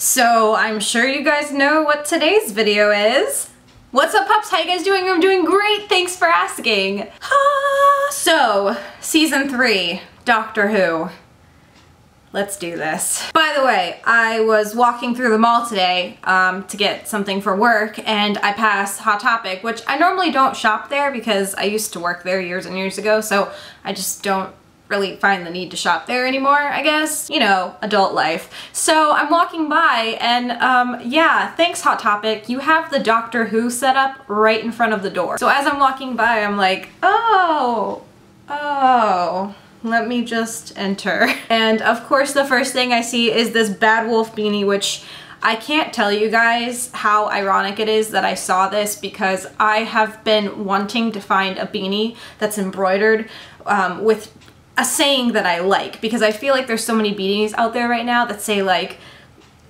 So I'm sure you guys know what today's video is. What's up, pups? How you guys doing? I'm doing great, thanks for asking. So, season 3, Doctor Who. Let's do this. By the way, I was walking through the mall today to get something for work, and I passed Hot Topic, which I normally don't shop there because I used to work there years and years ago, so I just don't really find the need to shop there anymore, I guess. You know, adult life. So I'm walking by and yeah, thanks Hot Topic, you have the Doctor Who set up right in front of the door. So as I'm walking by, I'm like, oh, let me just enter. And of course the first thing I see is this Bad Wolf beanie, which I can't tell you guys how ironic it is that I saw this because I have been wanting to find a beanie that's embroidered with a saying that I like, because I feel like there's so many beanies out there right now that say like,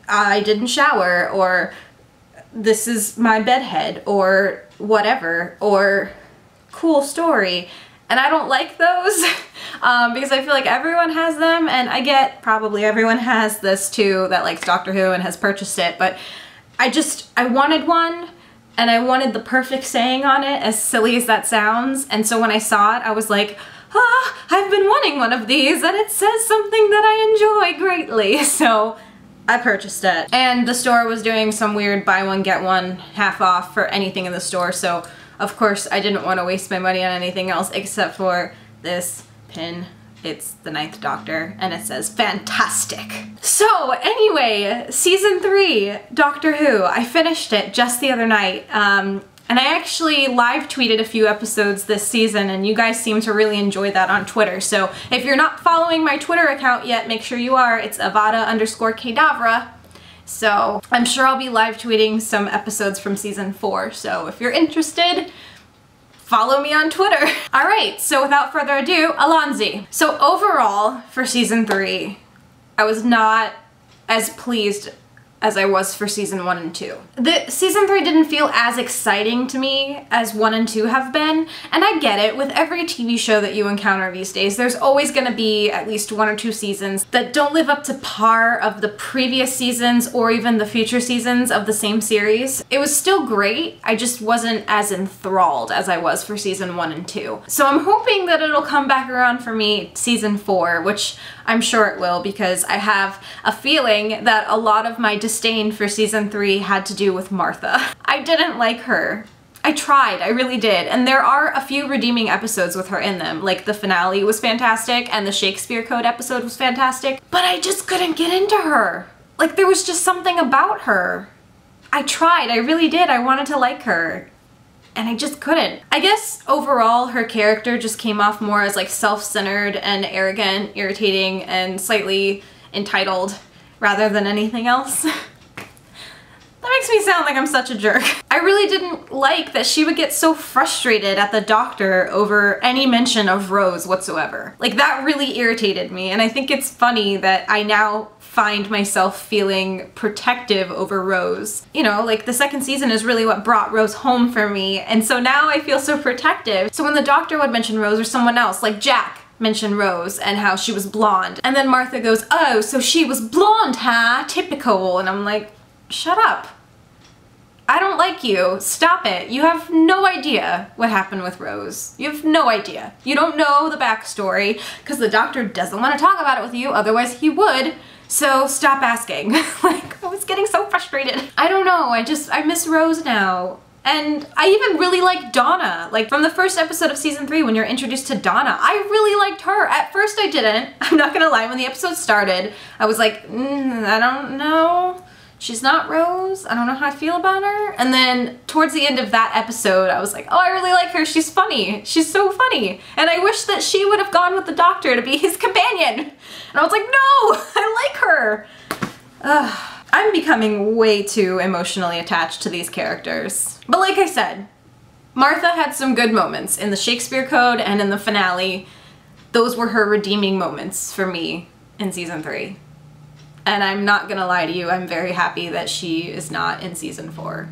I didn't shower, or this is my bedhead, or whatever, or cool story. And I don't like those because I feel like everyone has them, and I get probably everyone has this too that likes Doctor Who and has purchased it, but I wanted one, and I wanted the perfect saying on it, as silly as that sounds. And so when I saw it, I was like, I've been wanting one of these and it says something that I enjoy greatly. So I purchased it. And the store was doing some weird buy one get one half off for anything in the store, so of course I didn't want to waste my money on anything else except for this pin. It's the 9th Doctor and it says fantastic. So anyway, season 3, Doctor Who. I finished it just the other night. And I actually live tweeted a few episodes this season, and you guys seem to really enjoy that on Twitter. So if you're not following my Twitter account yet, make sure you are. It's Avada_Kedavra. So I'm sure I'll be live tweeting some episodes from season 4. So if you're interested, follow me on Twitter. All right, so without further ado, Alonzi. So overall, for season 3, I was not as pleased as I was for season 1 and 2. Season 3 didn't feel as exciting to me as 1 and 2 have been, and I get it. With every TV show that you encounter these days, there's always gonna be at least 1 or 2 seasons that don't live up to par of the previous seasons or even the future seasons of the same series. It was still great, I just wasn't as enthralled as I was for season 1 and 2. So I'm hoping that it'll come back around for me season 4, which I'm sure it will, because I have a feeling that a lot of my disdain for season 3 had to do with Martha. I didn't like her. I tried, I really did, and there are a few redeeming episodes with her in them. Like the finale was fantastic and the Shakespeare Code episode was fantastic, but I just couldn't get into her. Like there was just something about her. I tried, I really did, I wanted to like her, and I just couldn't. I guess overall her character just came off more as like self-centered and arrogant, irritating, and slightly entitled rather than anything else. That makes me sound like I'm such a jerk. I really didn't like that she would get so frustrated at the Doctor over any mention of Rose whatsoever. Like that really irritated me, and I think it's funny that I now find myself feeling protective over Rose. You know, like the second season is really what brought Rose home for me, and so now I feel so protective. So when the Doctor would mention Rose or someone else, like Jack mentioned Rose and how she was blonde, and then Martha goes, oh, so she was blonde, huh? Typical. And I'm like, shut up. I don't like you. Stop it. You have no idea what happened with Rose. You have no idea. You don't know the backstory because the Doctor doesn't want to talk about it with you, otherwise he would. So stop asking. Like, I was getting so frustrated. I don't know, I miss Rose now. And I even really like Donna. Like from the first episode of season 3 when you're introduced to Donna, I really liked her. At first I didn't. I'm not gonna lie, when the episode started, I was like, I don't know. She's not Rose. I don't know how I feel about her. And then towards the end of that episode, I was like, oh, I really like her. She's funny. She's so funny. And I wish that she would have gone with the Doctor to be his companion. And I was like, no, I like her. Ugh. I'm becoming way too emotionally attached to these characters. But like I said, Martha had some good moments in the Shakespeare Code and in the finale. Those were her redeeming moments for me in season 3. And I'm not gonna lie to you, I'm very happy that she is not in season 4.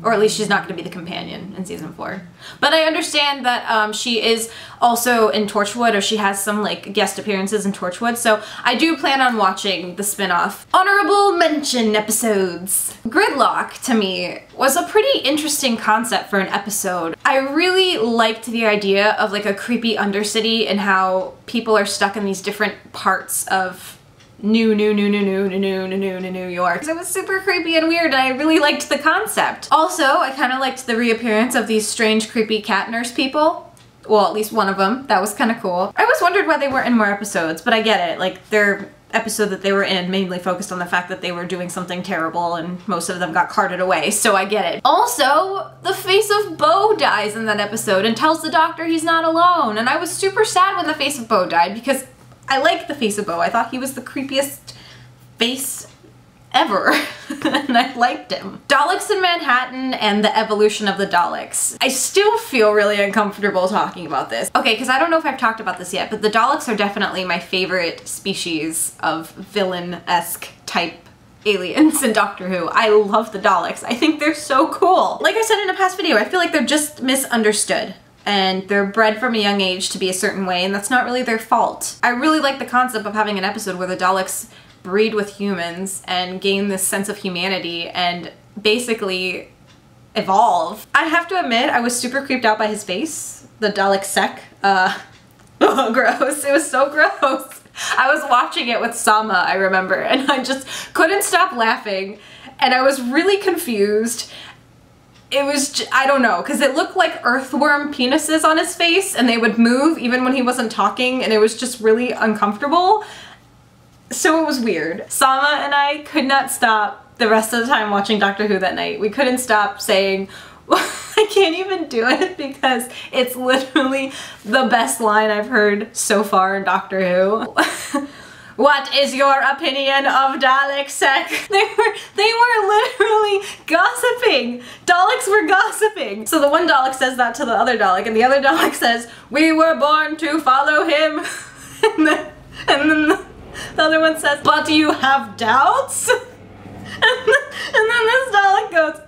Or at least she's not going to be the companion in season 4. But I understand that she is also in Torchwood, or she has some like guest appearances in Torchwood, so I do plan on watching the spin-off honorable mention episodes. Gridlock, to me, was a pretty interesting concept for an episode. I really liked the idea of like a creepy undercity and how people are stuck in these different parts of New York. It was super creepy and weird, and I really liked the concept. Also, I kind of liked the reappearance of these strange, creepy cat nurse people. Well, at least one of them. That was kind of cool. I always wondered why they weren't in more episodes, but I get it. Like, their episode that they were in mainly focused on the fact that they were doing something terrible, and most of them got carted away, so I get it. Also, the face of Bo dies in that episode and tells the doctor he's not alone, and I was super sad when the face of Bo died because I liked the face of Bo. I thought he was the creepiest face ever, and I liked him. Daleks in Manhattan and the evolution of the Daleks. I still feel really uncomfortable talking about this. Okay, because I don't know if I've talked about this yet, but the Daleks are definitely my favorite species of villain-esque type aliens in Doctor Who. I love the Daleks. I think they're so cool. Like I said in a past video, I feel like they're just misunderstood. And they're bred from a young age to be a certain way, and that's not really their fault. I really like the concept of having an episode where the Daleks breed with humans and gain this sense of humanity and basically evolve. I have to admit, I was super creeped out by his face. The Dalek Sec. Oh, gross. It was so gross. I was watching it with Sama, I remember, and I just couldn't stop laughing, and I was really confused. It was, I don't know, because it looked like earthworm penises on his face, and they would move even when he wasn't talking, and it was just really uncomfortable. So it was weird. Sama and I could not stop the rest of the time watching Doctor Who that night. We couldn't stop saying, I can't even do it because it's literally the best line I've heard so far in Doctor Who. What is your opinion of Dalek Sec? They were literally gossiping. Daleks were gossiping. So the one Dalek says that to the other Dalek, and the other Dalek says, "We were born to follow him." and then the other one says, "But do you have doubts?" and then this Dalek goes,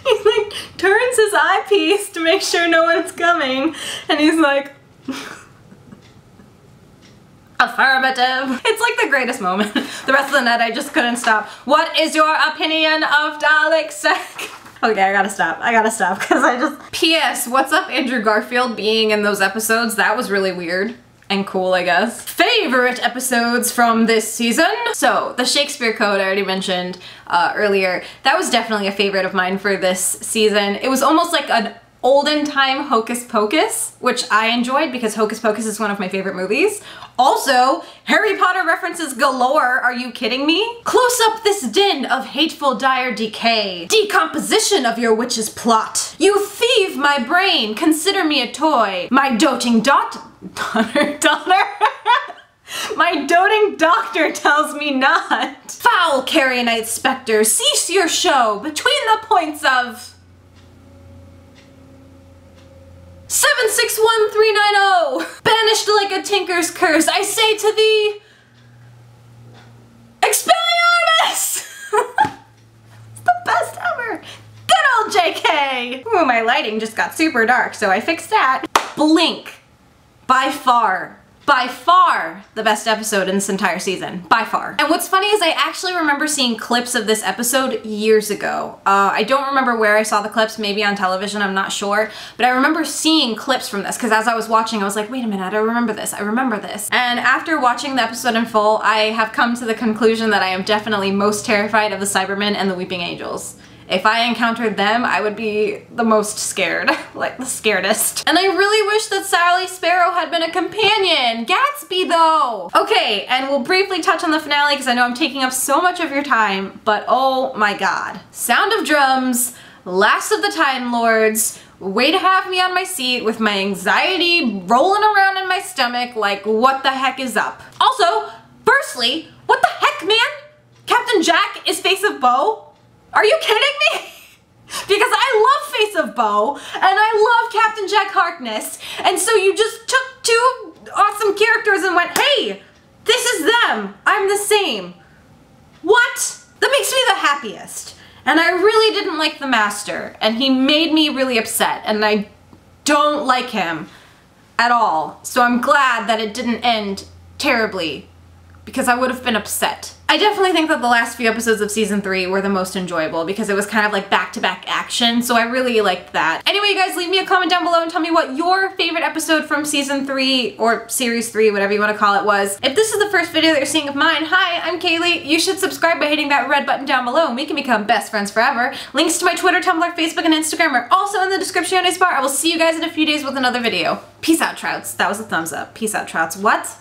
He like turns his eyepiece to make sure no one's coming, and he's like, affirmative. It's like the greatest moment. The rest of the night I just couldn't stop. What is your opinion of Dalek Sec? Okay, I gotta stop because I just... P.S. What's up Andrew Garfield being in those episodes? That was really weird. And cool, I guess. Favorite episodes from this season? So, the Shakespeare Code I already mentioned earlier. That was definitely a favorite of mine for this season. It was almost like an olden time Hocus Pocus, which I enjoyed because Hocus Pocus is one of my favorite movies. Also, Harry Potter references galore, are you kidding me? Close up this din of hateful dire decay, decomposition of your witch's plot. You thieve my brain, consider me a toy. My doting daughter. My doting doctor tells me not. Foul Carrionite Spectre, cease your show between the points of 761390! Banished like a tinker's curse, I say to thee, Expelliarmus! It's the best ever! Good old JK! Ooh, my lighting just got super dark, so I fixed that. Blink. By far the best episode in this entire season. By far. And what's funny is I actually remember seeing clips of this episode years ago. I don't remember where I saw the clips, maybe on television, I'm not sure. But I remember seeing clips from this because as I was watching I was like, wait a minute, I remember this, I remember this. And after watching the episode in full, I have come to the conclusion that I am definitely most terrified of the Cybermen and the Weeping Angels. If I encountered them, I would be the most scared. Like, the scaredest. And I really wish that Sally Sparrow had been a companion! Gatsby, though! Okay, and we'll briefly touch on the finale because I know I'm taking up so much of your time, but oh my god. Sound of drums, Last of the Time Lords, way to have me on my seat with my anxiety rolling around in my stomach like, what the heck is up? Also, firstly, what the heck, man? Captain Jack is Face of Bo? Are you kidding me? Because I love Face of Bo, and I love Captain Jack Harkness, and so you just took two awesome characters and went, hey, this is them, I'm the same. What? that makes me the happiest. And I really didn't like the Master, and he made me really upset, and I don't like him at all. So I'm glad that it didn't end terribly, because I would have been upset. I definitely think that the last few episodes of season 3 were the most enjoyable because it was kind of like back-to-back action, so I really liked that. Anyway, you guys, leave me a comment down below and tell me what your favorite episode from season 3 or series 3, whatever you want to call it, was. If this is the first video that you're seeing of mine, hi, I'm Kayleigh. You should subscribe by hitting that red button down below and we can become best friends forever. Links to my Twitter, Tumblr, Facebook, and Instagram are also in the description bar. I will see you guys in a few days with another video. Peace out, Trouts. That was a thumbs up. Peace out, Trouts. What?